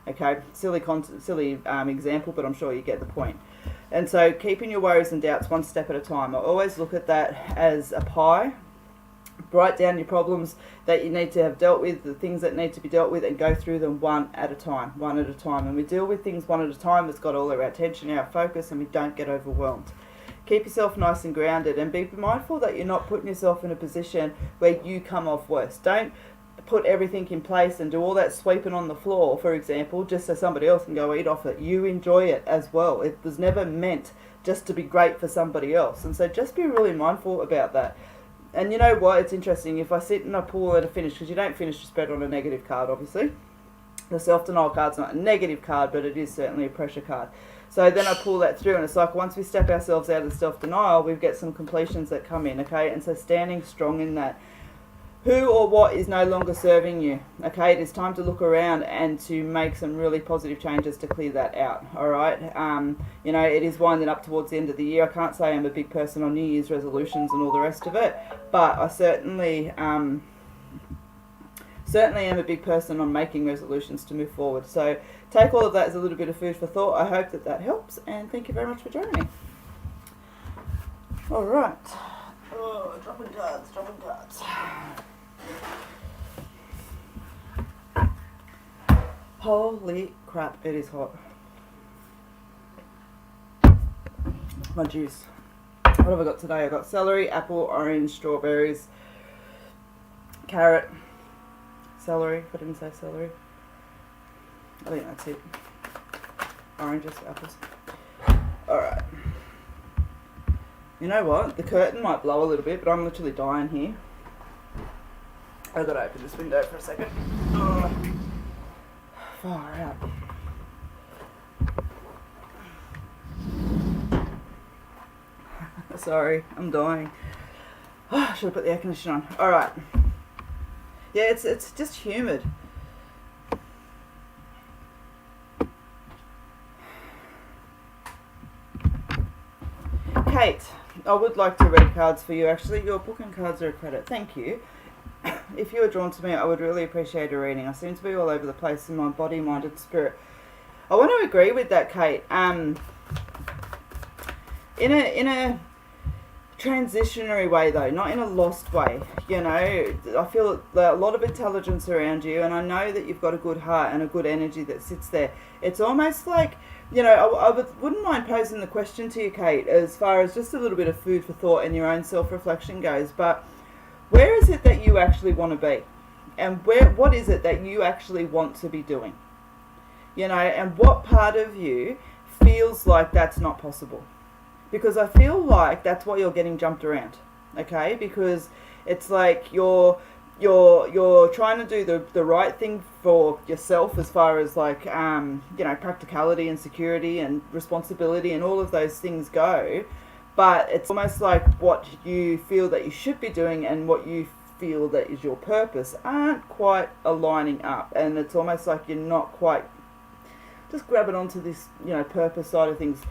Okay, silly example, but I'm sure you get the point. And so keeping your worries and doubts one step at a time. I always look at that as a pie, Write down your problems that you need to have dealt with, the things that need to be dealt with, and go through them one at a time. And we deal with things one at a time. It's got all of our attention, our focus, and we don't get overwhelmed. Keep yourself nice and grounded, and be mindful that you're not putting yourself in a position where you come off worse. Don't put everything in place and do all that sweeping on the floor, for example, just so somebody else can go eat off it. You enjoy it as well. It was never meant just to be great for somebody else. And so just be really mindful about that. And you know what? It's interesting. If I sit and I pull at a finish, because you don't finish your spread on a negative card, obviously. The self-denial card's not a negative card, but it is certainly a pressure card. So then I pull that through, and it's like once we step ourselves out of the self-denial, we get some completions that come in, okay? And so standing strong in that. Who or what is no longer serving you, okay? It is time to look around and to make some really positive changes to clear that out, all right? You know, it is winding up towards the end of the year. I can't say I'm a big person on New Year's resolutions and all the rest of it, but I certainly am a big person on making resolutions to move forward. So take all of that as a little bit of food for thought. I hope that that helps, and thank you very much for joining me. All right. Oh, dropping cards. Holy crap, it is hot. My juice. What have I got today? I got celery, apple, orange, strawberries, carrot, celery. If I didn't say celery. I think that's it. Oranges, apples. Alright. You know what? The curtain might blow a little bit, but I'm literally dying here. I've got to open this window for a second. Ugh. Far out. Sorry, I'm dying. I should have put the air conditioner on. Alright. Yeah, it's just humid. Kate, I would like to read cards for you actually. Your book and cards are a credit. Thank you. If you were drawn to me, I would really appreciate a reading. I seem to be all over the place in my body, mind and spirit. I want to agree with that, Kate. In a transitionary way though, not in a lost way. You know, I feel a lot of intelligence around you, and I know that you've got a good heart and a good energy that sits there. It's almost like, you know, I wouldn't mind posing the question to you, Kate, as far as just a little bit of food for thought and your own self-reflection goes, but where is it that you actually want to be? And what is it that you actually want to be doing? You know, and what part of you feels like that's not possible? Because I feel like that's why you're getting jumped around, okay? Because it's like you're trying to do the right thing for yourself as far as like, you know, practicality and security and responsibility and all of those things go. But it's almost like what you feel that you should be doing and what you feel that is your purpose aren't quite aligning up. And it's almost like you're not quite just grabbing onto this, you know, purpose side of things.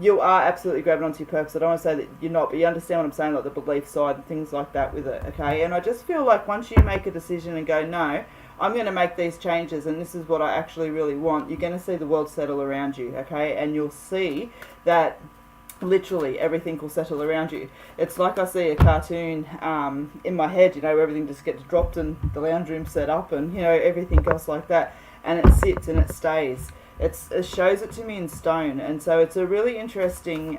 You are absolutely grabbing onto your purpose. I don't want to say that you're not, but you understand what I'm saying, like the belief side and things like that with it, okay? And I just feel like once you make a decision and go, no, I'm going to make these changes and this is what I actually really want, you're going to see the world settle around you, okay? And you'll see that literally everything will settle around you. It's like I see a cartoon in my head, you know, where everything just gets dropped and the lounge room set up and, you know, everything else like that. And it sits and it stays. It shows it to me in stone. And so it's a really interesting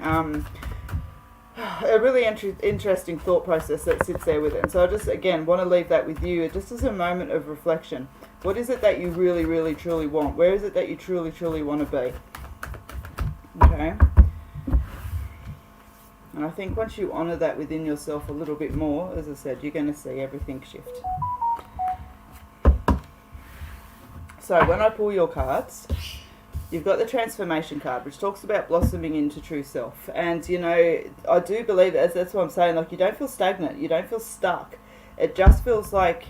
interesting thought process that sits there with it. And so I just, again, want to leave that with you just as a moment of reflection. What is it that you really, really, truly want? Where is it that you truly, truly want to be? Okay? And I think once you honour that within yourself a little bit more, as I said, you're going to see everything shift. So when I pull your cards, you've got the transformation card, which talks about blossoming into true self. And, you know, I do believe, that's what I'm saying, like you don't feel stagnant, you don't feel stuck. It just feels like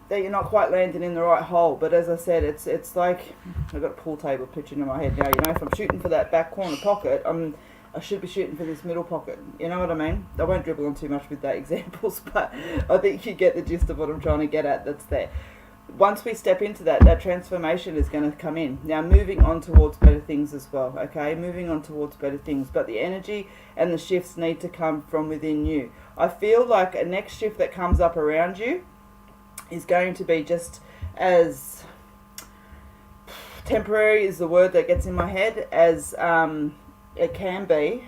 that you're not quite landing in the right hole. But as I said, it's like, I've got a pool table picture in my head now, you know, if I'm shooting for that back corner pocket, I should be shooting for this middle pocket. You know what I mean? I won't dribble on too much with that examples, but I think you get the gist of what I'm trying to get at that's there. once we step into that, that transformation is going to come in. Now, moving on towards better things as well, okay? Moving on towards better things. But the energy and the shifts need to come from within you. I feel like a next shift that comes up around you is going to be just as temporary is the word that gets in my head as it can be.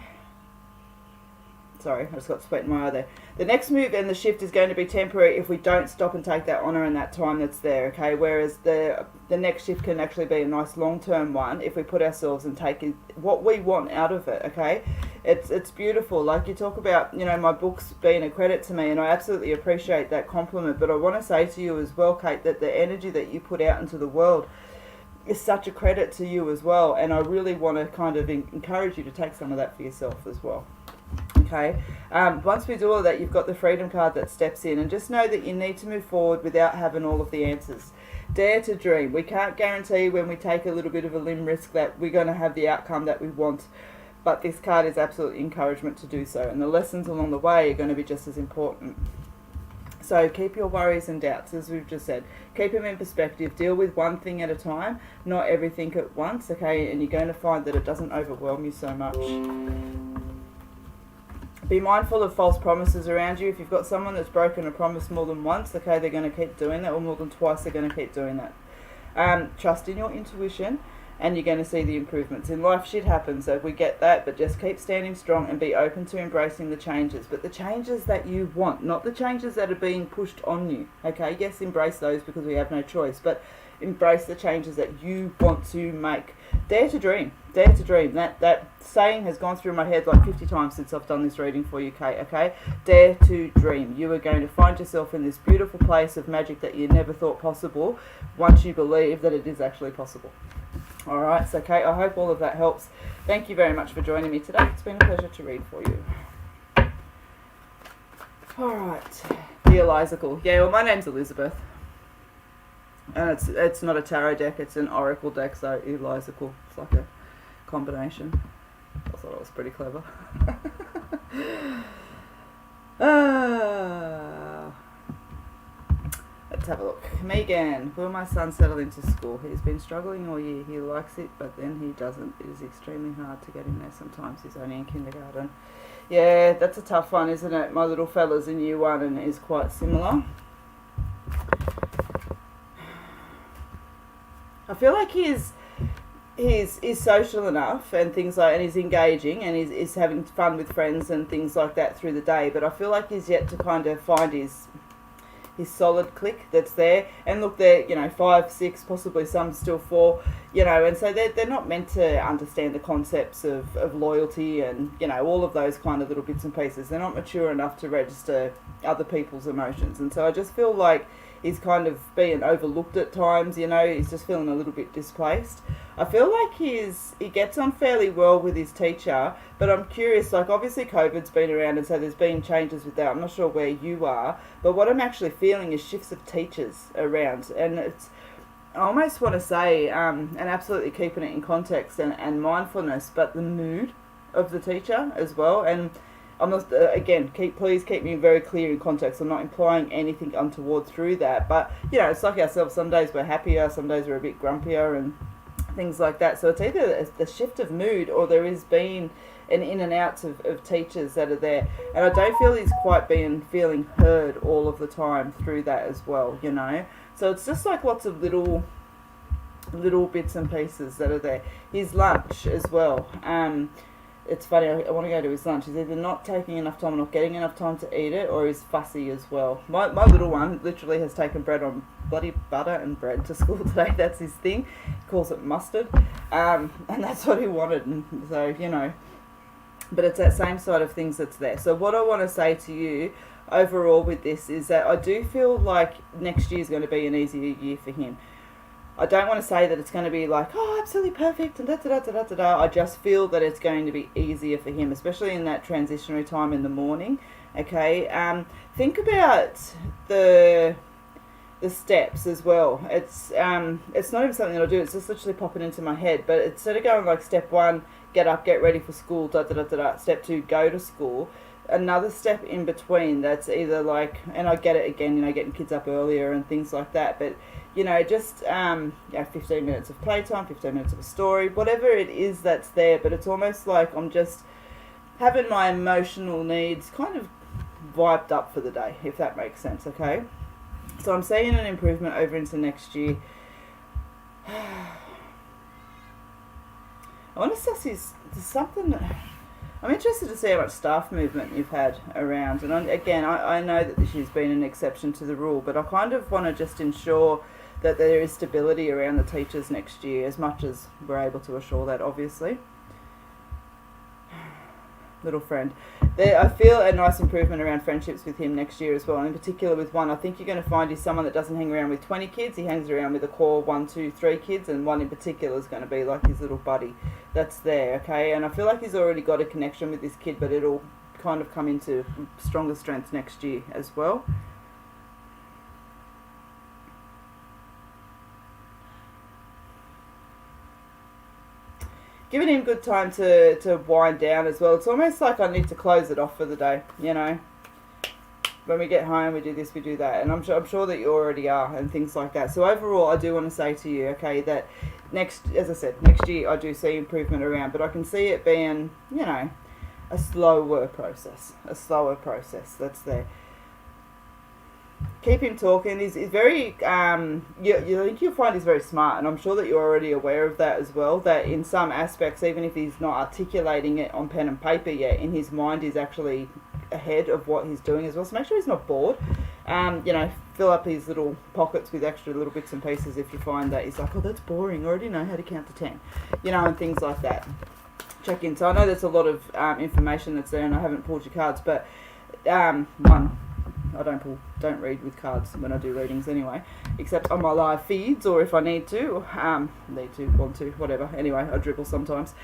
Sorry, I just got sweat in my eye there. The next move and the shift is going to be temporary if we don't stop and take that honour and that time that's there, okay? Whereas the next shift can actually be a nice long-term one if we put ourselves and take what we want out of it, okay? It's beautiful. Like you talk about, you know, my books being a credit to me, and I absolutely appreciate that compliment. But I want to say to you as well, Kate, that the energy that you put out into the world is such a credit to you as well. And I really want to kind of encourage you to take some of that for yourself as well. Okay, once we do all of that, you've got the freedom card that steps in, and just know that you need to move forward without having all of the answers. Dare to dream. We can't guarantee when we take a little bit of a limb risk that we're going to have the outcome that we want, but this card is absolutely encouragement to do so, and the lessons along the way are going to be just as important. So keep your worries and doubts, as we've just said. Keep them in perspective. Deal with one thing at a time, not everything at once, okay? And you're going to find that it doesn't overwhelm you so much. Be mindful of false promises around you. If you've got someone that's broken a promise more than once, okay, they're going to keep doing that, or more than twice, they're going to keep doing that. Trust in your intuition, and you're going to see the improvements. In life, shit happens, so we get that, but just keep standing strong and be open to embracing the changes. But the changes that you want, not the changes that are being pushed on you, okay? Yes, embrace those because we have no choice, but embrace the changes that you want to make. Dare to dream. Dare to dream. That saying has gone through my head like 50 times since I've done this reading for you, Kate, okay? Dare to dream. You are going to find yourself in this beautiful place of magic that you never thought possible once you believe that it is actually possible. All right, so Kate, I hope all of that helps. Thank you very much for joining me today. It's been a pleasure to read for you. All right, the Elizacle. Yeah, well, my name's Elizabeth. And it's not a tarot deck, it's an oracle deck, so Elizacle. It's like a combination. I thought it was pretty clever. Let's have a look. Megan, will my son settle into school? He's been struggling all year. He likes it, but then he doesn't. It is extremely hard to get in there sometimes. He's only in kindergarten. Yeah, that's a tough one, isn't it? My little fella's in year 1 and is quite similar. I feel like he's social enough and things like, and he's engaging and he's having fun with friends and things like that through the day. But I feel like he's yet to kind of find his solid click that's there. And look, they're 5, 6, possibly some still 4, and so they're not meant to understand the concepts of loyalty and all of those kind of little bits and pieces. They're not mature enough to register other people's emotions, and so I just feel like he's kind of being overlooked at times, he's just feeling a little bit displaced. I feel like he gets on fairly well with his teacher, but I'm curious, like obviously COVID's been around and so there's been changes with that. I'm not sure where you are, but what I'm actually feeling is shifts of teachers around, and I almost want to say, and absolutely keeping it in context and mindfulness, but the mood of the teacher as well. And I'm not, again, please keep me very clear in context. I'm not implying anything untoward through that, but it's like ourselves. Some days we're happier, some days we're a bit grumpier and things like that. So it's either the shift of mood or there has been an in and out of teachers that are there, and I don't feel he's quite feeling heard all of the time through that as well, So it's just like lots of little bits and pieces that are there. His lunch as well. It's funny, I want to go to his lunch. He's either not taking enough time or not getting enough time to eat it, or he's fussy as well. My little one literally has taken bread on bloody butter and bread to school today. That's his thing. He calls it mustard. And that's what he wanted. And so, but it's that same side of things that's there. So what I want to say to you overall with this is that I do feel like next year is going to be an easier year for him. I don't want to say that it's going to be like, oh, absolutely perfect and da-da-da-da-da-da. I just feel that it's going to be easier for him, especially in that transitionary time in the morning, okay? Think about the steps as well. It's not even something I'll do. It's just literally popping into my head. But instead of going like step 1, get up, get ready for school, da-da-da-da-da, step 2, go to school, another step in between that's either like, and I get it again, getting kids up earlier and things like that, but just 15 minutes of playtime, 15 minutes of a story, whatever it is that's there, but it's almost like I'm just having my emotional needs kind of wiped up for the day, if that makes sense, okay? So I'm seeing an improvement over into next year. I want to suss there's something. I'm interested to see how much staff movement you've had around. And I know that this year's been an exception to the rule, but I kind of want to just ensure that there is stability around the teachers next year, as much as we're able to assure that, obviously. Little friend. I feel a nice improvement around friendships with him next year as well, and in particular with one. I think you're going to find he's someone that doesn't hang around with 20 kids. He hangs around with a core 1, 2, 3 kids, and one in particular is going to be like his little buddy that's there, okay? And I feel like he's already got a connection with this kid, but it'll kind of come into stronger strength next year as well. Giving him good time to wind down as well. It's almost like I need to close it off for the day, When we get home, we do this, we do that. And I'm sure that you already are and things like that. So overall, I do want to say to you, okay, that next year I do see improvement around. But I can see it being, a slower process that's there. Keep him talking. He's very, you think you'll find he's very smart, and I'm sure that you're already aware of that as well, that in some aspects, even if he's not articulating it on pen and paper yet, in his mind he's actually ahead of what he's doing as well. So make sure he's not bored. Fill up his little pockets with extra little bits and pieces if you find that he's like, oh, that's boring, I already know how to count to 10, and things like that. Check in. So I know there's a lot of information that's there, and I haven't pulled your cards, but one, I don't read with cards when I do readings anyway, except on my live feeds, or if I need to, want to, whatever. Anyway, I dribble sometimes.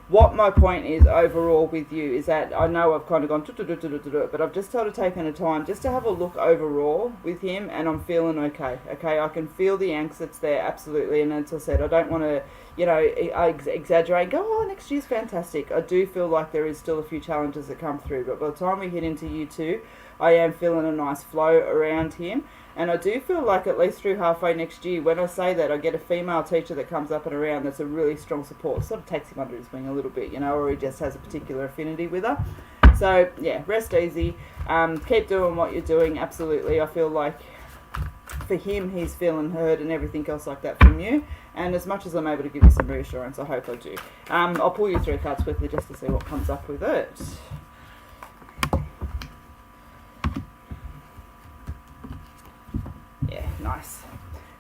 What my point is overall with you is that I know I've kind of gone, but I've just sort of taken the time just to have a look overall with him, and I'm feeling okay. Okay, I can feel the angst that's there, absolutely. And as I said, I don't want to, exaggerate. Go, oh, next year's fantastic. I do feel like there is still a few challenges that come through, but by the time we hit into year 2, I am feeling a nice flow around him. And I do feel like at least through halfway next year, when I say that, I get a female teacher that comes up and around that's a really strong support. It sort of takes him under his wing a little bit, or he just has a particular affinity with her. So, yeah, rest easy. Keep doing what you're doing, absolutely. I feel like for him, he's feeling heard and everything else like that from you. And as much as I'm able to give you some reassurance, I hope I do. I'll pull you 3 cards quickly just to see what comes up with it. Yeah, nice.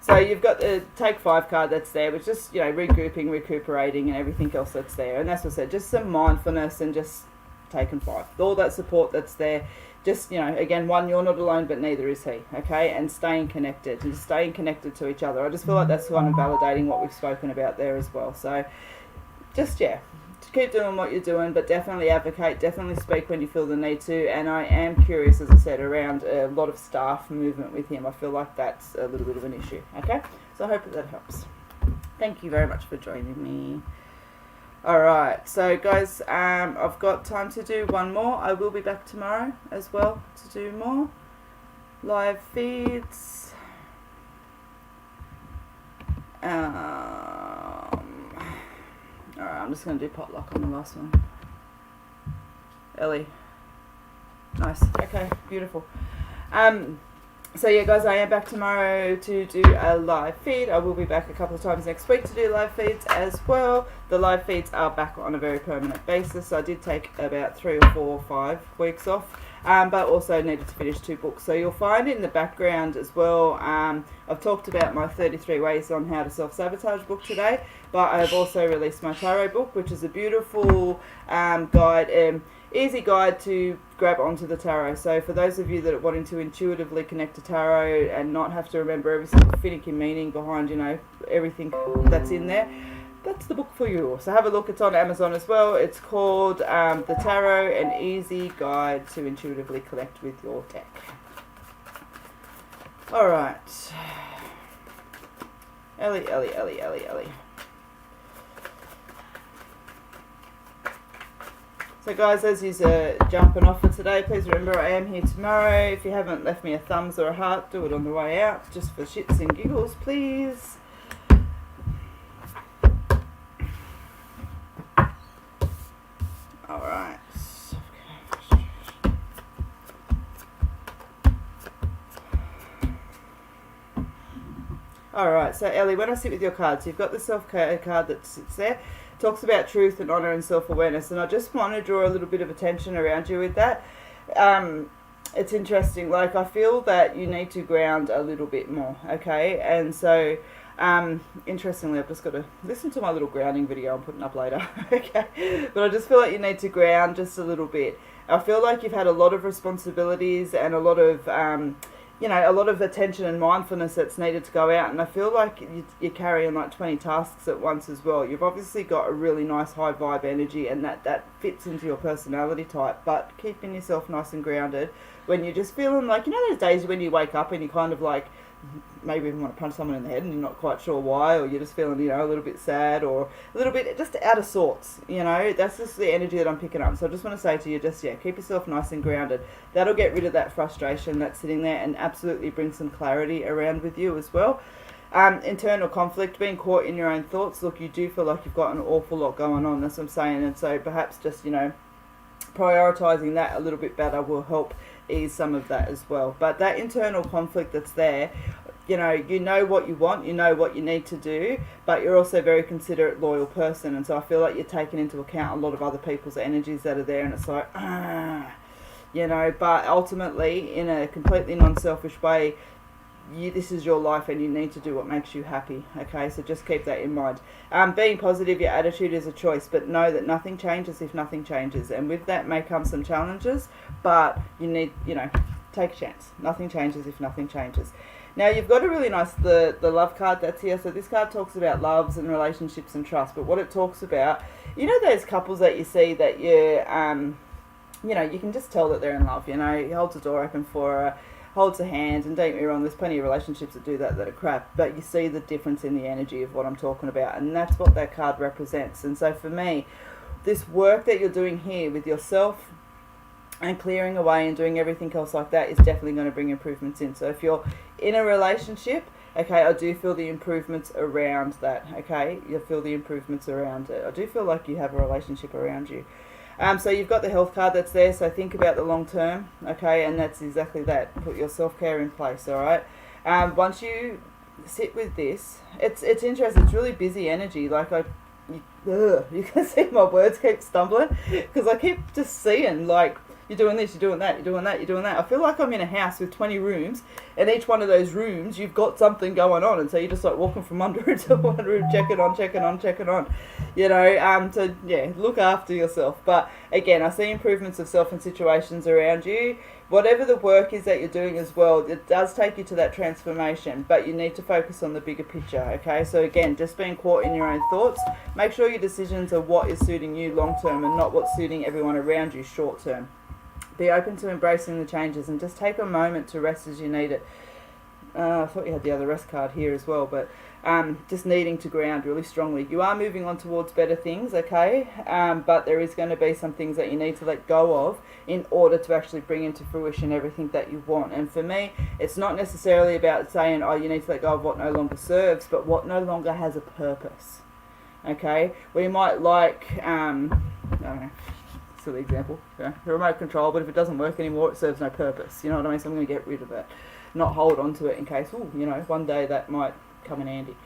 So you've got the Take 5 card that's there, which is just, regrouping, recuperating and everything else that's there. And that's what I said, just some mindfulness and just taking 5. All that support that's there. Just, again, one, you're not alone, but neither is he, okay? And staying connected to each other. I just feel like that's kind of validating what we've spoken about there as well. So just, keep doing what you're doing, but definitely advocate, definitely speak when you feel the need to. And I am curious, as I said, around a lot of staff movement with him. I feel like that's a little bit of an issue, okay? So I hope that helps. Thank you very much for joining me. Alright, so guys, I've got time to do one more. I will be back tomorrow as well to do more live feeds. Alright, I'm just going to do potluck on the last one. Ellie. Nice. Okay, beautiful. So yeah, guys, I am back tomorrow to do a live feed. I will be back a couple of times next week to do live feeds as well. The live feeds are back on a very permanent basis. So I did take about 3 or 4 or 5 weeks off, but also needed to finish 2 books. So you'll find in the background as well, I've talked about my 33 ways on how to self-sabotage book today, but I've also released my tarot book, which is a beautiful guide, easy guide to grab onto the tarot. So for those of you that are wanting to intuitively connect to tarot and not have to remember every single finicky meaning behind, everything that's in there, that's the book for you. So have a look. It's on Amazon as well. It's called The Tarot, an Easy Guide to Intuitively Connect with Your Deck. Alright. Ellie. So guys, as you're jumping off for today, please remember I am here tomorrow. If you haven't left me a thumbs or a heart, do it on the way out, just for shits and giggles, please. Alright. Alright, so Ellie, when I sit with your cards, you've got the self-care card that sits there. Talks about truth and honour and self-awareness, and I just want to draw a little bit of attention around you with that. It's interesting, like I feel that you need to ground a little bit more, okay? And so, interestingly, I've just got to listen to my little grounding video I'm putting up later, okay? But I just feel like you need to ground just a little bit. I feel like you've had a lot of responsibilities and a lot of a lot of attention and mindfulness that's needed to go out, and I feel like you're carrying like 20 tasks at once as well. You've obviously got a really nice high vibe energy, and that fits into your personality type, but keeping yourself nice and grounded when you're just feeling like, those days when you wake up and you kind of like maybe even want to punch someone in the head and you're not quite sure why, or you're just feeling, a little bit sad or a little bit just out of sorts, that's just the energy that I'm picking up. So I just want to say to you, keep yourself nice and grounded. That'll get rid of that frustration that's sitting there and absolutely bring some clarity around with you as well. Internal conflict, being caught in your own thoughts. Look, you do feel like you've got an awful lot going on, that's what I'm saying, and so perhaps just, prioritising that a little bit better will help ease some of that as well. But that internal conflict that's there, you know what you want, you know what you need to do, but you're also a very considerate, loyal person, and so I feel like you're taking into account a lot of other people's energies that are there, and it's like, but ultimately, in a completely non-selfish way, this is your life and you need to do what makes you happy, okay? So just keep that in mind. Being positive, your attitude is a choice, but know that nothing changes if nothing changes, and with that may come some challenges, but you need, take a chance. Nothing changes if nothing changes. Now, you've got a really nice, the love card that's here. So this card talks about loves and relationships and trust, but what it talks about, those couples that you see that you can just tell that they're in love, he holds the door open for her, holds a hand, and don't get me wrong, there's plenty of relationships that do that are crap, but you see the difference in the energy of what I'm talking about, and that's what that card represents. And so for me, this work that you're doing here with yourself and clearing away and doing everything else like that is definitely going to bring improvements in. So if you're in a relationship, okay, I do feel the improvements around that, okay? You feel the improvements around it. I do feel like you have a relationship around you. So you've got the health card that's there, so think about the long term, okay, and that's exactly that. Put your self-care in place, all right? Once you sit with this, it's interesting, it's really busy energy, like you can see my words keep stumbling, because I keep just seeing, like, you're doing this, you're doing that, you're doing that, you're doing that. I feel like I'm in a house with 20 rooms, and each one of those rooms, you've got something going on, and so you're just like walking from one room to one room, checking on. So yeah, look after yourself. But again, I see improvements of self and situations around you. Whatever the work is that you're doing as well, it does take you to that transformation, but you need to focus on the bigger picture, okay? So again, just being caught in your own thoughts, make sure your decisions are what is suiting you long term and not what's suiting everyone around you short term. Be open to embracing the changes and just take a moment to rest as you need it. I thought you had the other rest card here as well, but just needing to ground really strongly. You are moving on towards better things, okay? But there is going to be some things that you need to let go of in order to actually bring into fruition everything that you want. And for me, it's not necessarily about saying, oh, you need to let go of what no longer serves, but what no longer has a purpose, okay? We might like, I don't know, silly example, the remote control, but if it doesn't work anymore, it serves no purpose, you know what I mean? So I'm going to get rid of it, not hold on to it in case, one day that might come in handy.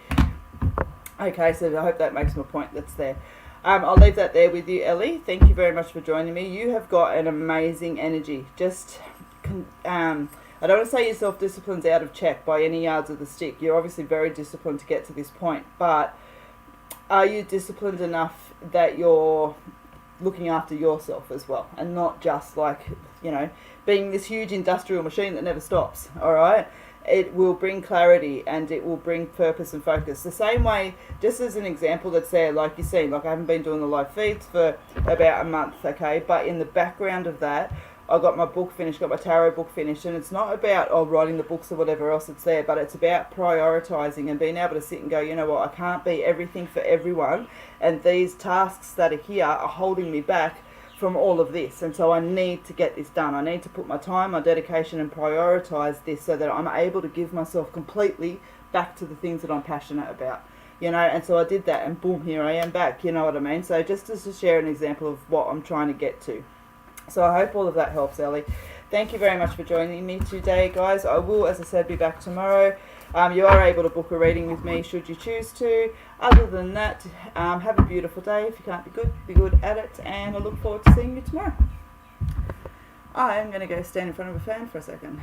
Okay, so I hope that makes my point that's there. I'll leave that there with you, Ellie. Thank you very much for joining me. You have got an amazing energy. Just, I don't want to say your self-discipline's out of check by any yards of the stick. You're obviously very disciplined to get to this point, but are you disciplined enough that you're looking after yourself as well, and not just like, being this huge industrial machine that never stops, all right? It will bring clarity and it will bring purpose and focus. The same way, just as an example that's there, like you see, like I haven't been doing the live feeds for about a month, okay? But in the background of that, I got my book finished, got my tarot book finished, and it's not about writing the books or whatever else that's there, but it's about prioritising and being able to sit and go, you know what, I can't be everything for everyone, and these tasks that are here are holding me back from all of this, and so I need to get this done. I need to put my time, my dedication, and prioritize this so that I'm able to give myself completely back to the things that I'm passionate about, you know. And so I did that, and boom, here I am back, you know what I mean? So just to share an example of what I'm trying to get to. So I hope all of that helps, Ellie. Thank you very much for joining me today, guys. I will, as I said, be back tomorrow. You are able to book a reading with me should you choose to. Other than that, have a beautiful day. If you can't be good at it, and I look forward to seeing you tomorrow. I am going to go stand in front of a fan for a second.